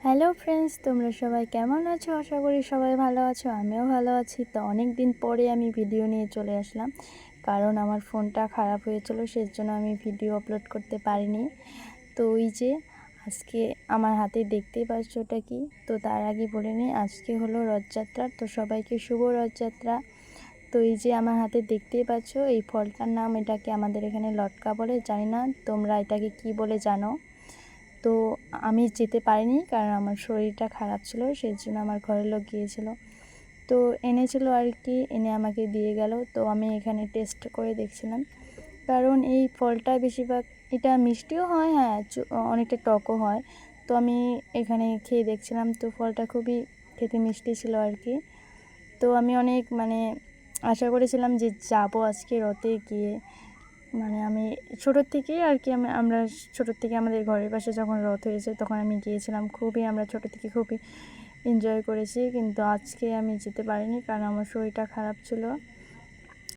Hello friends, তোমরা সবাই কেমন আছো? আশা করি সবাই ভালো আছো। আমিও ভালো আছি। তো অনেক দিন পরে আমি ভিডিও নিয়ে চলে আসলাম, কারণ আমার ফোনটা খারাপ হয়েছিল, সেজন্য আমি ভিডিও আপলোড করতে পারিনি। তো ওই যে আজকে আমার হাতে দেখতেই পাচ্ছ ওটা কি। তো তার আগে বলে নিই, আজকে হলো রথযাত্রা। তো সবাইকে শুভ রথযাত্রা। তো এই যে আমার হাতে দেখতেই পাচ্ছ এই ফলটার নাম, এটাকে আমাদের এখানে লটকা বলে, জানি না তোমরা এটাকে কি বলে জানো। তো আমি যেতে পারিনি, কারণ আমার শরীরটা খারাপ ছিল, সেই জন্য আমার ঘরের লোক গিয়েছিল। তো এনেছিল আর কি, এনে আমাকে দিয়ে গেল। তো আমি এখানে টেস্ট করে দেখছিলাম, কারণ এই ফলটা বেশিরভাগ এটা মিষ্টিও হয়, হ্যাঁ অনেকটা টকও হয়। তো আমি এখানে খেয়ে দেখছিলাম, তো ফলটা খুবই খেতে মিষ্টি ছিল আর কি। তো আমি অনেক আশা করেছিলাম যে যাব আজকে রথে গিয়ে। আমি ছোটোর থেকেই আর কি, আমরা ছোটোর থেকে আমাদের ঘরের পাশে যখন রথ হয়েছে তখন আমি গিয়েছিলাম। আমরা ছোটো থেকে খুবই এনজয় করেছি, কিন্তু আজকে আমি যেতে পারিনি কারণ আমার শরীরটা খারাপ ছিল।